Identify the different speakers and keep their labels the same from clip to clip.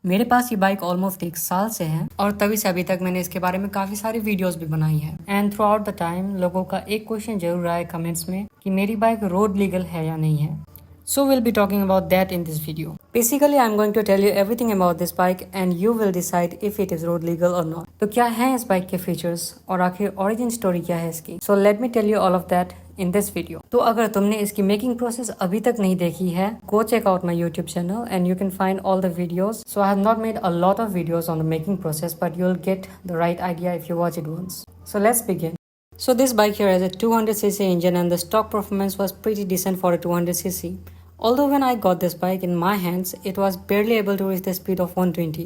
Speaker 1: मेरे पास ये bike almost 1 साल से है और तभी से अभी तक मैंने इसके बारे में काफी सारी वीडियोस भी बनाई है। And through out the time लोगों का एक क्वेश्चन जरूर आया कमेंट्स में कि मेरी बाइक रोड लीगल है या नहीं है। So we'll be talking about that in this video. Basically, I'm going to tell you everything about this bike and you will decide if it is road legal or not. तो क्या है इस bike के features और आखिर origin story क्या है इसकी? So let me tell you all of that in this video. तो अगर तुमने इसकी मेकिंग प्रोसेस अभी तक नहीं देखी है, go check out my YouTube channel and you can find all the videos. So I have not made a lot of videos on the making process, but you'll get the right idea if you watch it once. So let's begin. So this bike here has a 200cc engine and the stock performance was pretty decent for a 200cc. Although when I got this bike in my hands, it was barely able to reach the speed of 120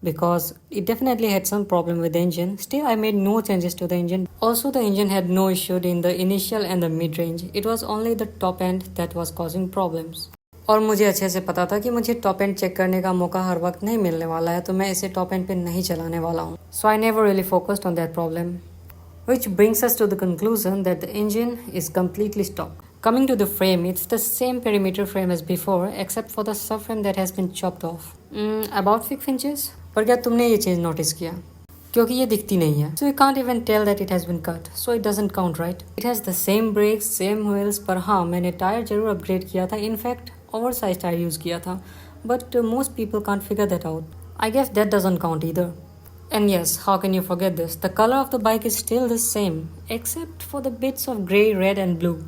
Speaker 1: because it definitely had some problem with the engine. Still, I made no changes to the engine. Also, the engine had no issue in the initial and the mid-range. It was only the top end that was causing problems. और मुझे अच्छे से पता था कि मुझे top and check करने का मौका हर वक्त नहीं मिलने वाला है, तो मैं इसे टॉप एंड पे नहीं चलाने वाला हूँ. So I never really focused on that problem. Which brings us to the conclusion that the engine is completely stock. Coming to the frame, it's the same perimeter frame as before except for the subframe that has been chopped off. About 6 inches. पर क्या तुमने ये चीज़ notice किया? क्योंकि ये दिखती नहीं है. So you can't even tell that it has been cut. So it doesn't count, right? It has the same brakes, same wheels. पर हाँ, मैंने टायर जरूर अपग्रेड किया था. In fact, oversized tyre use किया था. But most people can't figure that out. I guess that doesn't count either. And yes, how can you forget this? The color of the bike is still the same, except for the bits of grey, red and blue.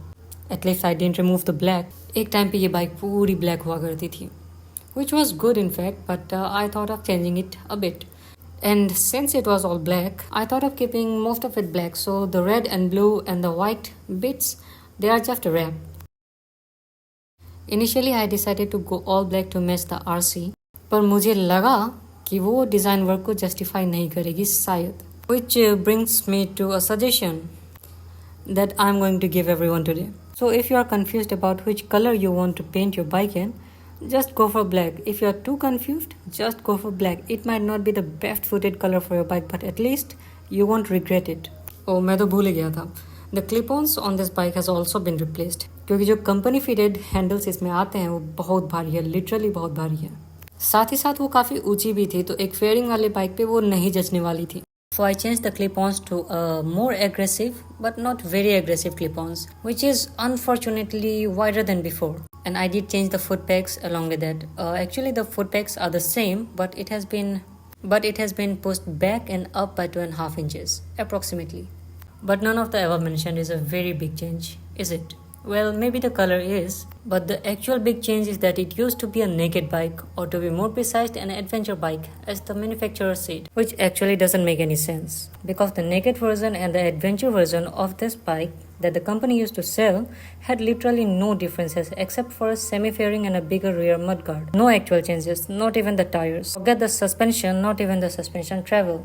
Speaker 1: At least I didn't remove the black. एक time पे ये bike पूरी black हुआ करती थी, which was good in fact, but I thought of changing it a bit. And since it was all black, I thought of keeping most of it black, so the red and blue and the white bits, they are just a wrap. Initially I decided to go all black to match the RC, पर मुझे लगा कि वो design work को justify नहीं करेगी शायद. Which brings me to a suggestion that I'm going to give everyone today. So if you are confused about which color you want to paint your bike in, just go for black. If you are too confused, just go for black. It might not be the best suited color for your bike, but at least you won't regret it. Oh, मैं तो भूल ही गया था. The clip-ons on this bike has also been replaced. क्योंकि जो company fitted handles इसमें आते हैं वो बहुत भारी है, लिटरली बहुत भारी है. साथ ही साथ वो काफ़ी ऊंची भी थी, तो एक फेयरिंग वाले बाइक पे वो नहीं जचने वाली थी. So I changed the clip-ons to a more aggressive but not very aggressive clip-ons, which is unfortunately wider than before. And I did change the foot pegs along with that. Actually the foot pegs are the same, but it has been pushed back and up by 2.5 inches approximately. But none of the above mentioned is a very big change, is it? Well, maybe the color is, but the actual big change is that it used to be a naked bike, or to be more precise, an adventure bike, as the manufacturer said, which actually doesn't make any sense. Because the naked version and the adventure version of this bike that the company used to sell had literally no differences except for a semi-fairing and a bigger rear mudguard. No actual changes, not even the tires. Forget the suspension, not even the suspension travel.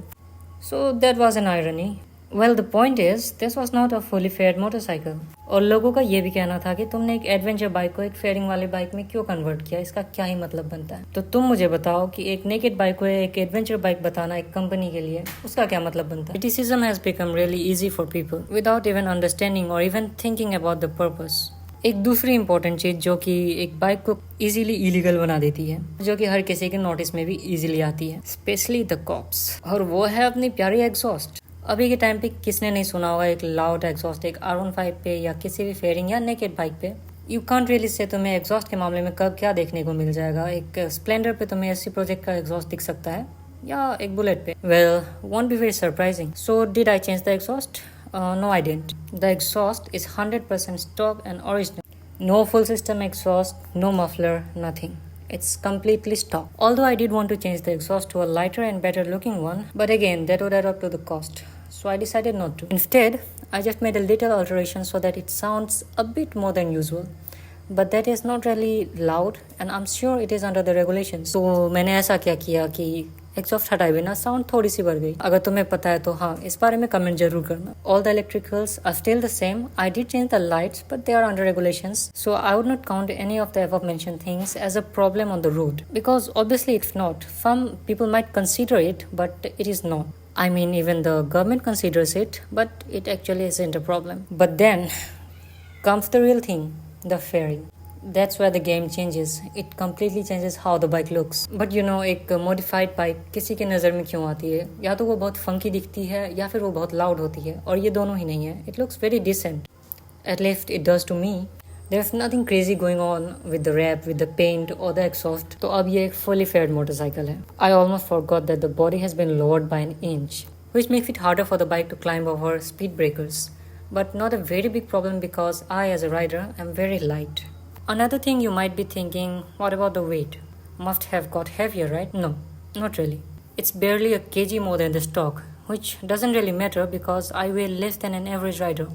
Speaker 1: So that was an irony. Well, the point is, this was not a fully faired motorcycle. और लोगों का ये भी कहना था कि तुमने एक एडवेंचर बाइक को एक फेयरिंग वाले बाइक में क्यों कन्वर्ट किया, इसका क्या ही मतलब बनता है. तो तुम मुझे बताओ कि एक नेकेड बाइक को एक एडवेंचर बाइक बताना एक कंपनी के लिए उसका क्या मतलब बनता है. Criticism has become really easy for people without even understanding or even thinking about the purpose. एक दूसरी इंपॉर्टेंट चीज जो कि एक बाइक को इजीली इलीगल बना देती है, जो कि हर किसी के नोटिस में भी इजीली आती है, स्पेशली द कॉप्स, और वो है अपनी प्यारी एग्जॉस्ट. अभी के टाइम पे किसने नहीं सुना होगा एक लाउड एग्जॉस्ट एक R15 पे या किसी भी फेयरिंग या नेकेड बाइक पे. यू कांट रियली से तुम्हें एग्जॉस्ट के मामले में कब क्या देखने को मिल जाएगा. एक स्प्लेंडर पे तुम्हें SC प्रोजेक्ट का एग्जॉस्ट दिख सकता है या एक बुलेट पे. Well, won't be very surprising. So did I change the exhaust? No, I didn't. The exhaust is 100% stock and original. No full system exhaust, no muffler, nothing. It's completely stock. Although I did want to change the exhaust to a lighter and better looking one, but again that would add up to the cost. So I decided not to. Instead, I just made a little alteration so that it sounds a bit more than usual. But that is not really loud and I'm sure it is under the regulations. So मैंने ऐसा क्या किया कि exhaust हटाए बिना sound थोड़ी सी बढ़ गई. अगर तुम्हें पता है तो हाँ, इस बारे में कमेंट जरूर करना. All the electricals are still the same. I did change the lights but they are under regulations, so I would not count any of the above mentioned things as a problem on the road because obviously it's not. Some people might consider it but it is not. I mean, even the government considers it, but it actually isn't a problem. But then comes the real thing, the fairing. That's where the game changes. It completely changes how the bike looks. But you know, एक modified bike किसी के नज़र में क्यों आती है? या तो वो बहुत funky दिखती है या फिर वो बहुत loud होती है, और ये दोनों ही नहीं है. It looks very decent. At least it does to me. There's nothing crazy going on with the wrap, with the paint or the exhaust. तो अब ये एक fully faired motorcycle है. I almost forgot that the body has been lowered by an inch, which makes it harder for the bike to climb over speed breakers. But not a very big problem because I, as a rider, am very light. Another thing you might be thinking, what about the weight? Must have got heavier, right? No, not really. It's barely a kg more than the stock, which doesn't really matter because I weigh less than an average rider.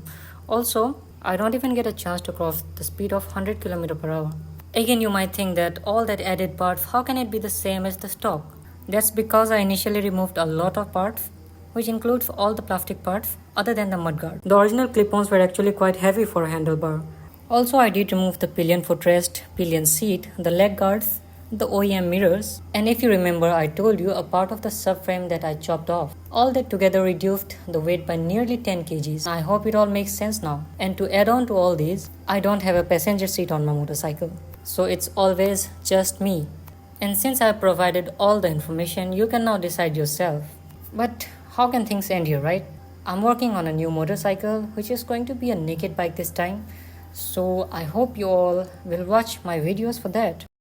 Speaker 1: Also, I don't even get a chance to cross the speed of 100 km per hour. Again, you might think that all that added parts, how can it be the same as the stock? That's because I initially removed a lot of parts, which includes all the plastic parts other than the mudguard. The original clip-ons were actually quite heavy for a handlebar. Also, I did remove the pillion footrest, pillion seat, the leg guards, the OEM mirrors, and if you remember, I told you a part of the subframe that I chopped off. All that together reduced the weight by nearly 10 kgs. I hope it all makes sense now. And to add on to all these, I don't have a passenger seat on my motorcycle, so it's always just me. And since I have provided all the information, you can now decide yourself. But how can things end here, right? I'm working on a new motorcycle, which is going to be a naked bike this time. So I hope you all will watch my videos for that.